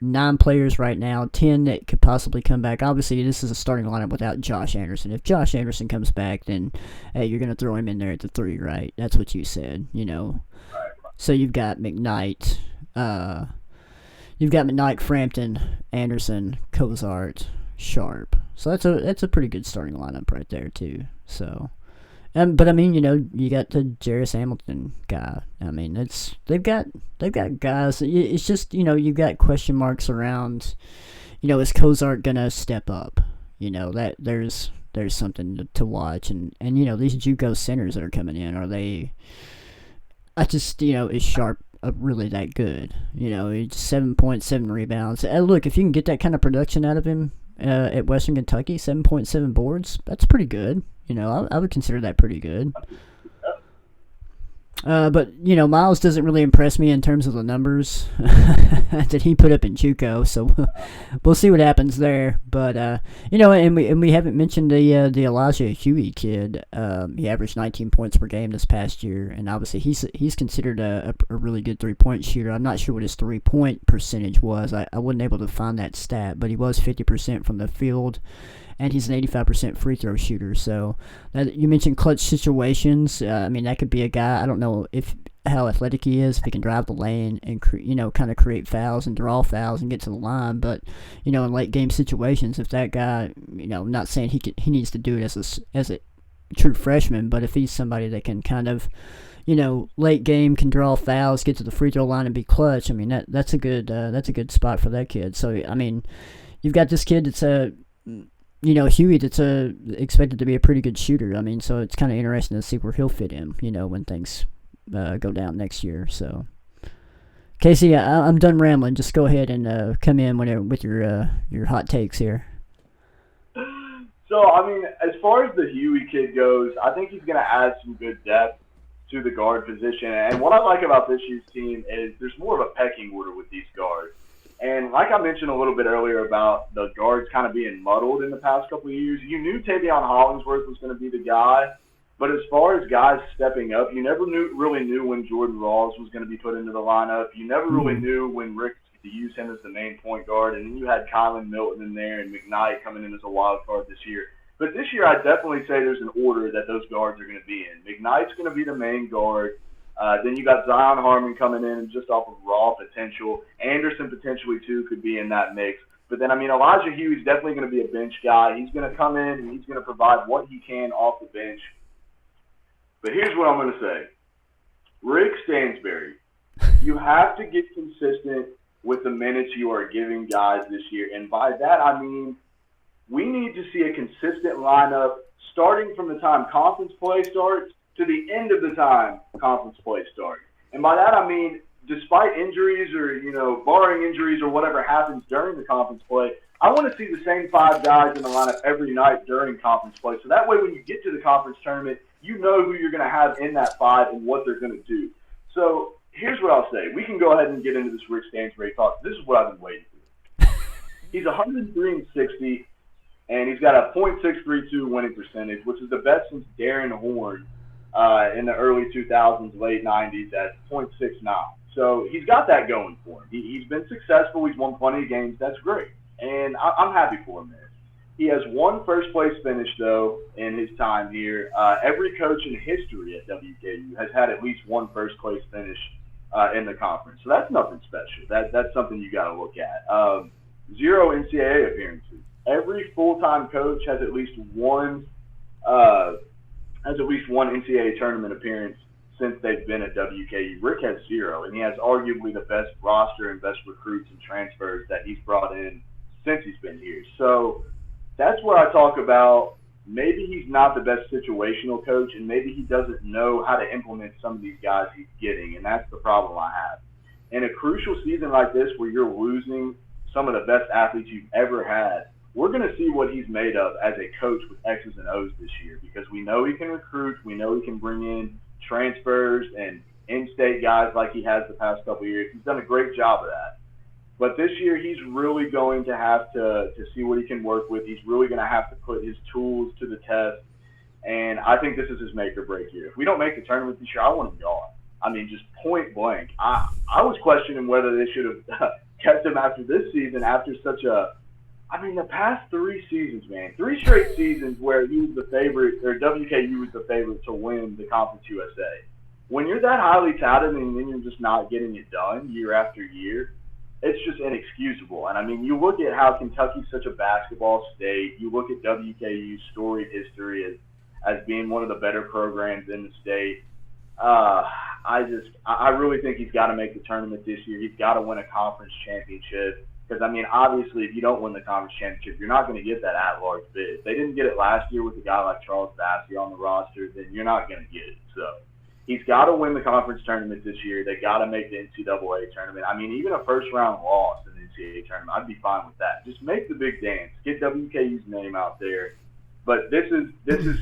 9 players right now, 10 that could possibly come back. Obviously, this is a starting lineup without Josh Anderson. If Josh Anderson comes back, then hey, you're gonna throw him in there at the 3, right? That's what you said, So you've got McKnight. You've got McKnight, Frampton, Anderson, Cozart, Sharp. So that's a pretty good starting lineup right there too. So, but I mean, you got the Jarris Hamilton guy. I mean, they've got guys. It's just you've got question marks around. Is Cozart gonna step up? That there's something to watch, and these JUCO centers that are coming in, are they? I just is Sharp really that good? 7.7 rebounds. Look, if you can get that kind of production out of him at Western Kentucky, 7.7 boards, that's pretty good. I would consider that pretty good. But Miles doesn't really impress me in terms of the numbers that he put up in JUCO, so we'll see what happens there. But and we haven't mentioned the Elijah Huey kid. He averaged 19 points per game this past year, and obviously he's considered a really good 3-point shooter. I'm not sure what his 3-point percentage was. I wasn't able to find that stat, but he was 50% from the field. And he's an 85% free throw shooter. So you mentioned clutch situations. That could be a guy. I don't know how athletic he is, if he can drive the lane and kind of create fouls and draw fouls and get to the line. But in late game situations, if that guy, I'm not saying he needs to do it as a true freshman, but if he's somebody that can kind of late game can draw fouls, get to the free throw line and be clutch. That's a good spot for that kid. So you've got this kid that's Huey that's expected to be a pretty good shooter. So it's kind of interesting to see where he'll fit in, when things go down next year. So, Casey, I'm done rambling. Just go ahead and come in with your hot takes here. So, as far as the Huey kid goes, I think he's going to add some good depth to the guard position. And what I like about this year's team is there's more of a pecking order with these guards. And like I mentioned a little bit earlier about the guards kind of being muddled in the past couple of years, you knew Tavion Hollingsworth was going to be the guy. But as far as guys stepping up, you never really knew when Jordan Rawls was going to be put into the lineup. You never really knew when Rick was going to use him as the main point guard. And then you had Kylan Milton in there and McKnight coming in as a wild card this year. But this year, I'd definitely say there's an order that those guards are going to be in. McKnight's going to be the main guard. Then you got Zion Harmon coming in just off of raw potential. Anderson potentially, too, could be in that mix. But then, I mean, Elijah Hughey's definitely going to be a bench guy. He's going to come in and he's going to provide what he can off the bench. But here's what I'm going to say. Rick Stansbury, you have to get consistent with the minutes you are giving guys this year. And by that, I mean we need to see a consistent lineup starting from the time conference play starts to the end of the time conference play starts. And by that, I mean despite injuries or, barring injuries or whatever happens during the conference play, I want to see the same 5 guys in the lineup every night during conference play. So that way when you get to the conference tournament, you know who you're going to have in that 5 and what they're going to do. So here's what I'll say. We can go ahead and get into this Rick Stansbury talk. This is what I've been waiting for. He's 103-60, and he's got a .632 winning percentage, which is the best since Darren Horn in the early 2000s, late 90s at .69. So he's got that going for him. He's been successful. He's won plenty of games. That's great. And I'm happy for him there. He has one first-place finish, though, in his time here. Every coach in history at WKU has had at least one first-place finish in the conference. So that's nothing special. That's something you got to look at. 0 NCAA appearances. Every full-time coach has at least one NCAA tournament appearance since they've been at WKU. Rick has 0, and he has arguably the best roster and best recruits and transfers that he's brought in since he's been here. So that's where I talk about maybe he's not the best situational coach, and maybe he doesn't know how to implement some of these guys he's getting, and that's the problem I have. In a crucial season like this where you're losing some of the best athletes you've ever had, we're going to see what he's made of as a coach with X's and O's this year, because we know he can recruit, we know he can bring in transfers and in-state guys like he has the past couple of years. He's done a great job of that. But this year, he's really going to have to see what he can work with. He's really going to have to put his tools to the test. And I think this is his make or break year. If we don't make the tournament this year, I want him gone. I mean, just point blank. I was questioning whether they should have kept him after this season, after such a – I mean, the past 3 seasons, man, 3 straight seasons where he was the favorite, or WKU was the favorite to win the Conference USA. When you're that highly touted and then you're just not getting it done year after year, it's just inexcusable. And, I mean, you look at how Kentucky's such a basketball state. You look at WKU's storied history as being one of the better programs in the state. I really think he's got to make the tournament this year. He's got to win a conference championship. Because, I mean, obviously, if you don't win the conference championship, you're not going to get that at-large bid. If they didn't get it last year with a guy like Charles Bassey on the roster, then you're not going to get it. So he's got to win the conference tournament this year. They got to make the NCAA tournament. I mean, even a first-round loss in the NCAA tournament, I'd be fine with that. Just make the big dance. Get WKU's name out there. But this is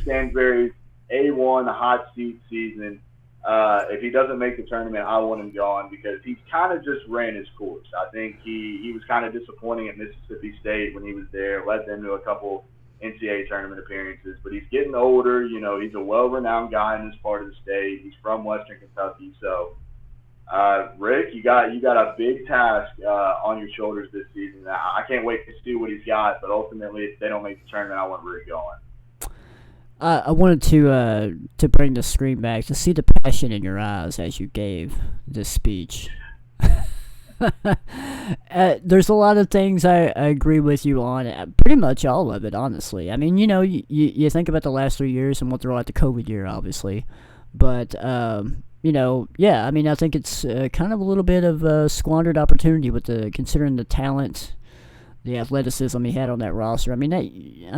Stansbury's A1 hot seat season. If he doesn't make the tournament, I want him gone because he's kind of just ran his course. I think he was kind of disappointing at Mississippi State when he was there, led them to a couple NCAA tournament appearances. But he's getting older. You know, he's a well-renowned guy in this part of the state. He's from Western Kentucky. So, Rick, you got a big task on your shoulders this season. I can't wait to see what he's got. But ultimately, if they don't make the tournament, I want Rick going. I wanted to bring the screen back to see the passion in your eyes as you gave this speech. There's a lot of things I agree with you on, pretty much all of it, honestly. I mean, you know, you think about the last 3 years and we'll throw out the COVID year, obviously. But, you know, yeah, I mean, I think it's kind of a little bit of a squandered opportunity with considering the talent, the athleticism he had on that roster. I mean, I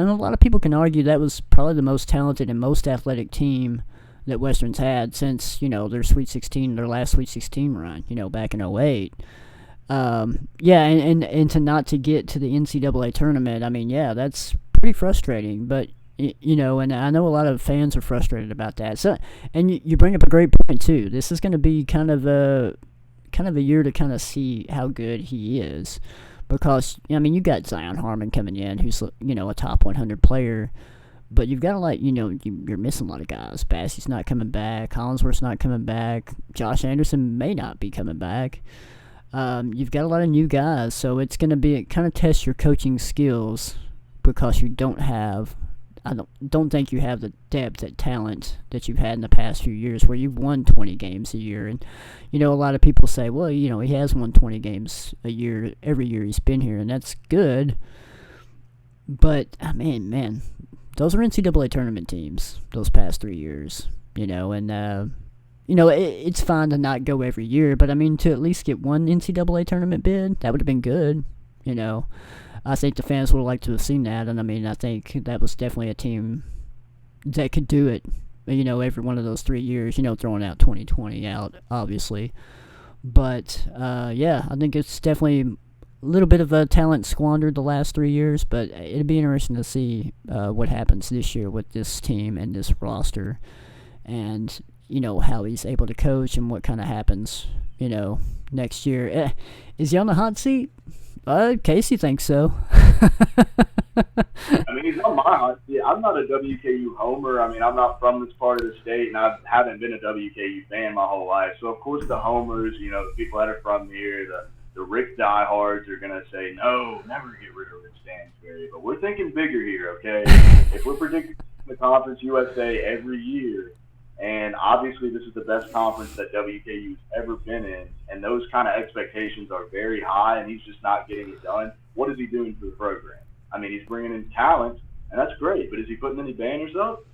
know a lot of people can argue that was probably the most talented and most athletic team that Western's had since, you know, their last Sweet 16 run, you know, back in 08. Yeah, and to not to get to the NCAA tournament, I mean, yeah, that's pretty frustrating. But, you know, and I know a lot of fans are frustrated about that. So, and you bring up a great point, too. This is going to be kind of a year to kind of see how good he is. Because, I mean, you got Zion Harmon coming in, who's, you know, a top 100 player. But you've got a you're missing a lot of guys. Bassey's not coming back. Collinsworth's not coming back. Josh Anderson may not be coming back. You've got a lot of new guys. So it's going to be kind of test your coaching skills because you don't have I don't think you have the depth at talent that you've had in the past few years where you've won 20 games a year. And, a lot of people say, well, he has won 20 games a year every year he's been here, and that's good. But, man, those are NCAA tournament teams those past 3 years, and, it's fine to not go every year, but, to at least get one NCAA tournament bid, that would have been good, I think the fans would have liked to have seen that, and, I think that was definitely a team that could do it, every one of those 3 years, throwing out 2020 out, obviously. But, I think it's definitely a little bit of a talent squandered the last 3 years, but it'd be interesting to see what happens this year with this team and this roster, and how he's able to coach and what kind of happens next year. Is he on the hot seat? Casey thinks so. He's on my hot seat. I'm not a WKU homer. I'm not from this part of the state, and I haven't been a WKU fan my whole life. So of course the homers, the people that are from here, the Rick diehards are going to say, no, never get rid of Rick Stansbury. But we're thinking bigger here, okay? If we're predicting the Conference USA every year, and obviously this is the best conference that WKU's ever been in, and those kind of expectations are very high, and he's just not getting it done, what is he doing for the program? He's bringing in talent, and that's great, but is he putting any banners up?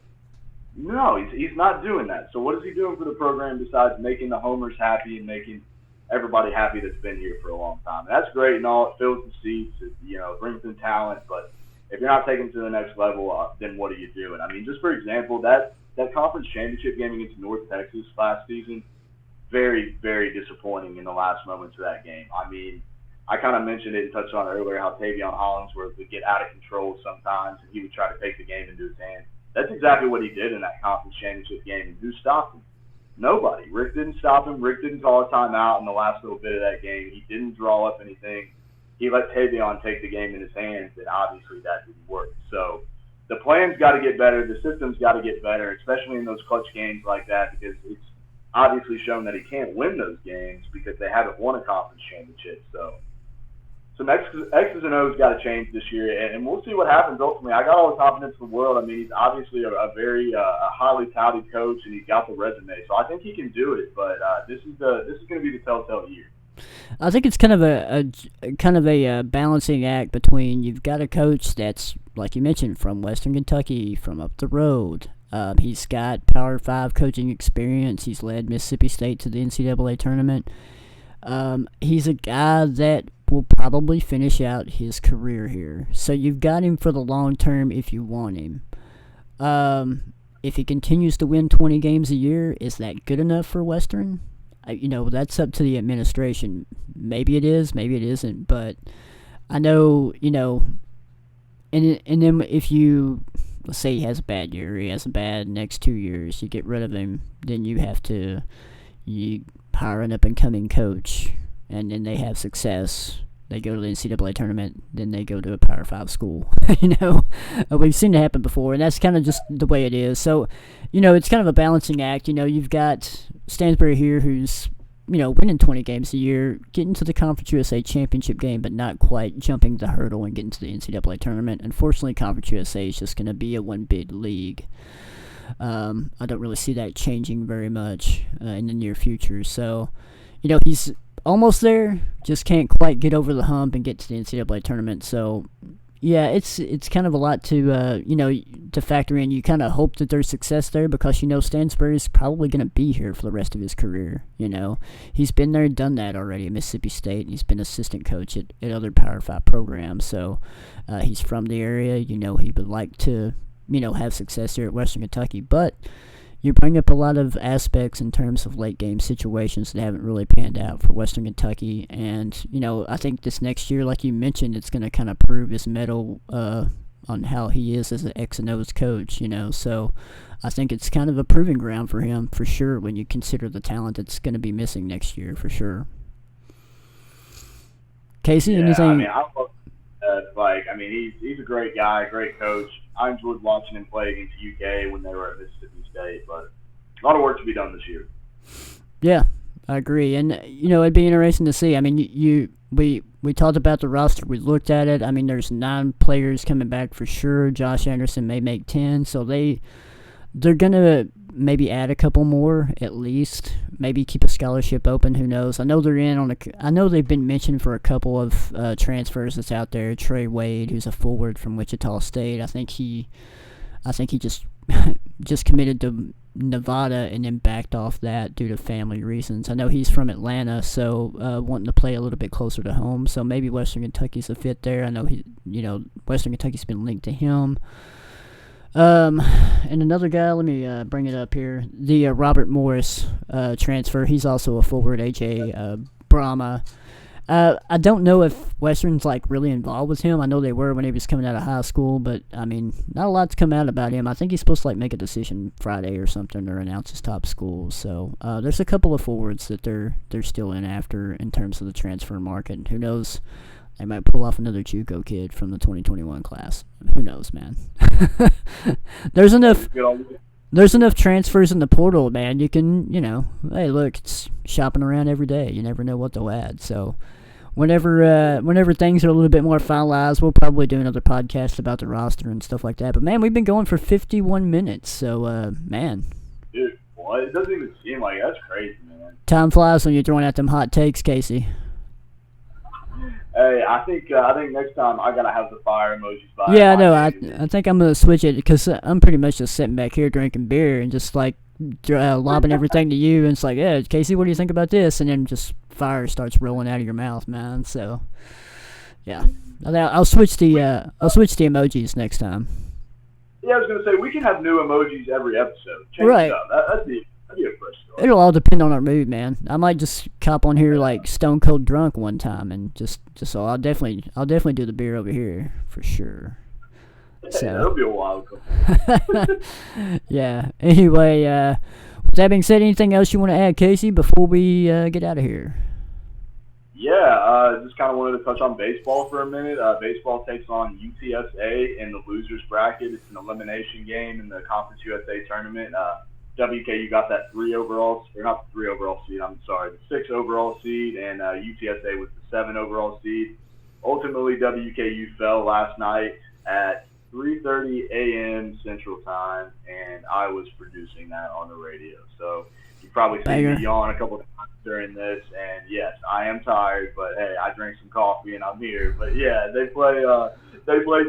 No, he's not doing that. So what is he doing for the program besides making the homers happy and making everybody happy that's been here for a long time? And that's great and all. It fills the seats. It brings in talent. But if you're not taking it to the next level, then what are you doing? Just for example, that conference championship game against North Texas last season, very, very disappointing in the last moments of that game. I kind of mentioned it and touched on it earlier how Tavion Hollingsworth would get out of control sometimes, and he would try to take the game into his hands. That's exactly what he did in that conference championship game. And who stopped him? Nobody. Rick didn't stop him. Rick didn't call a timeout in the last little bit of that game. He didn't draw up anything. He let Tavion take the game in his hands, and obviously that didn't work. So the plan's got to get better. The system's got to get better, especially in those clutch games like that, because it's obviously shown that he can't win those games because they haven't won a conference championship. So some X's and O's got to change this year, and we'll see what happens ultimately. I got all the confidence in the world. He's obviously a very highly touted coach, and he's got the resume, so I think he can do it. But this is going to be the telltale year. I think it's kind of a balancing act between you've got a coach that's, like you mentioned, from Western Kentucky, from up the road. He's got Power 5 coaching experience. He's led Mississippi State to the NCAA tournament. He's a guy that will probably finish out his career here. So you've got him for the long term if you want him. If he continues to win 20 games a year, is that good enough for Western? That's up to the administration. Maybe it is, maybe it isn't. But I know, and then if you, let's say he has a bad year, he has a bad next 2 years, you get rid of him, then you hire an up-and-coming coach, and then they have success. They go to the NCAA tournament, then they go to a Power 5 school. We've seen it happen before, and that's kind of just the way it is. So, it's kind of a balancing act. You've got Stansbury here who's, winning 20 games a year, getting to the Conference USA championship game, but not quite jumping the hurdle and getting to the NCAA tournament. Unfortunately, Conference USA is just going to be a one-bid league. I don't really see that changing very much in the near future. So, he's almost there, just can't quite get over the hump and get to the NCAA tournament. So, yeah, it's kind of a lot to to factor in. You kind of hope that there's success there because Stansbury is probably going to be here for the rest of his career. He's been there, done that already at Mississippi State, and he's been assistant coach at other Power 5 programs. So he's from the area. He would like to have success here at Western Kentucky, but you bring up a lot of aspects in terms of late game situations that haven't really panned out for Western Kentucky. And, I think this next year, like you mentioned, it's going to kind of prove his mettle on how he is as an X and O's coach, So I think it's kind of a proving ground for him for sure when you consider the talent that's going to be missing next year for sure. Casey, anything? He's a great guy, great coach. I enjoyed watching him play against UK when they were at Mississippi State, but a lot of work to be done this year. Yeah, I agree, and it'd be interesting to see. we talked about the roster. We looked at it. I mean, there's 9 players coming back for sure. Josh Anderson may make 10, so they're gonna maybe add a couple more at least. Maybe keep a scholarship open. Who knows? I know they're in on I know they've been mentioned for a couple of transfers that's out there. Trey Wade, who's a forward from Wichita State. I think he just just committed to Nevada and then backed off that due to family reasons. I know he's from Atlanta, so wanting to play a little bit closer to home. So maybe Western Kentucky's a fit there. I know Western Kentucky's been linked to him. And another guy, let me bring it up here. The Robert Morris transfer. He's also a forward. AJ Brahma. I don't know if Western's like really involved with him. I know they were when he was coming out of high school, but I mean, not a lot's come out about him. I think he's supposed to like make a decision Friday or something, or announce his top schools. So there's a couple of forwards that they're still in after in terms of the transfer market. Who knows? They might pull off another JUCO kid from the 2021 class. Who knows, man? There's enough transfers in the portal, man. You can, hey, look, it's shopping around every day. You never know what they'll add. So whenever things are a little bit more finalized, we'll probably do another podcast about the roster and stuff like that. But, man, we've been going for 51 minutes. So, man. Dude, what? It doesn't even seem like that's crazy, man. Time flies when you're throwing out them hot takes, Casey. Hey, I think next time I gotta have the fire emojis by. Yeah, I know. I think I'm gonna switch it because I'm pretty much just sitting back here drinking beer and just like lobbing everything to you, and it's like, yeah, Casey, what do you think about this? And then just fire starts rolling out of your mouth, man. So, yeah, I'll switch the emojis next time. Yeah, I was gonna say we can have new emojis every episode. Change right. It up. That'd be a fresh story. It'll all depend on our mood, man. I might just cop on here like stone cold drunk one time, and just so I'll definitely do the beer over here for sure. So that'll be a wild one. Yeah. Anyway, with that being said, anything else you want to add, Casey, before we get out of here? Yeah, just kind of wanted to touch on baseball for a minute. Baseball takes on UTSA in the losers bracket. It's an elimination game in the Conference USA tournament. WKU got that 6 overall seed, and UTSA was the 7 overall seed. Ultimately, WKU fell last night at 3:30 a.m. Central Time, and I was producing that on the radio. So you probably see me yawn a couple of times during this, and yes, I am tired, but hey, I drank some coffee and I'm here. But yeah, they play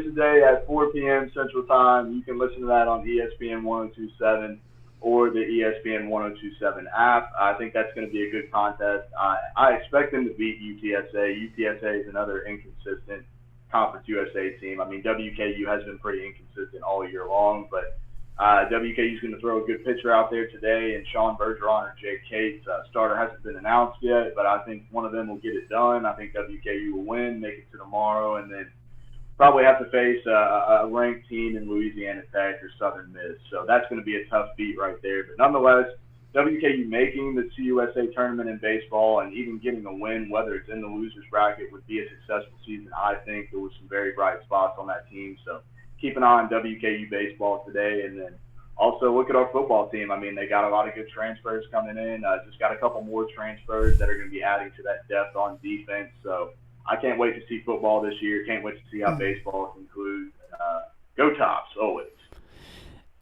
today at 4 p.m. Central Time. You can listen to that on ESPN 102.7 or the ESPN 102.7 app. I think that's going to be a good contest. I expect them to beat UTSA. UTSA is another inconsistent Conference USA team. I mean, WKU has been pretty inconsistent all year long, but WKU is going to throw a good pitcher out there today, and Sean Bergeron or Jake Cates. Starter hasn't been announced yet, but I think one of them will get it done. I think WKU will win, make it to tomorrow, and then probably have to face a ranked team in Louisiana Tech or Southern Miss. So that's going to be a tough beat right there. But nonetheless, WKU making the CUSA tournament in baseball and even getting a win, whether it's in the losers bracket, would be a successful season. I think there were some very bright spots on that team. So keep an eye on WKU baseball today. And then also look at our football team. I mean, they got a lot of good transfers coming in. Just got a couple more transfers that are going to be adding to that depth on defense. So I can't wait to see football this year. Can't wait to see how baseball concludes. Go Tops, always.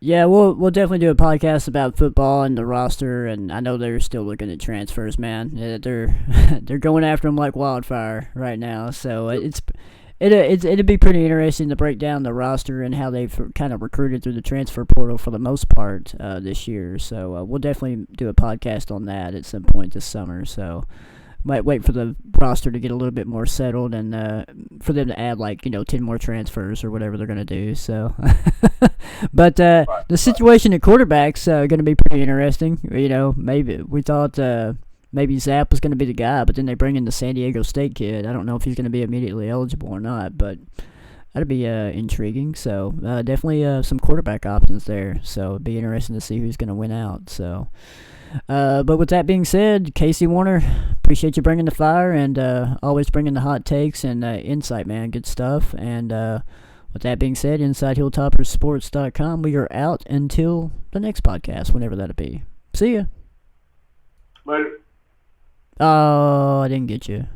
Yeah, we'll definitely do a podcast about football and the roster, and I know they're still looking at transfers, man. They're going after them like wildfire right now. So it'd be pretty interesting to break down the roster and how they've kind of recruited through the transfer portal for the most part this year. So we'll definitely do a podcast on that at some point this summer. So might wait for the roster to get a little bit more settled and for them to add 10 more transfers or whatever they're going to do. So, but the situation at quarterback's going to be pretty interesting. Maybe we thought maybe Zapp was going to be the guy, but then they bring in the San Diego State kid. I don't know if he's going to be immediately eligible or not, but that'd be intriguing. So definitely some quarterback options there. So it'd be interesting to see who's going to win out. So. But with that being said, Casey Warner, appreciate you bringing the fire and always bringing the hot takes and insight, man. Good stuff. And with that being said, InsideHilltoppersSports.com, we are out until the next podcast, whenever that'll be. See ya. Later. Oh, I didn't get you.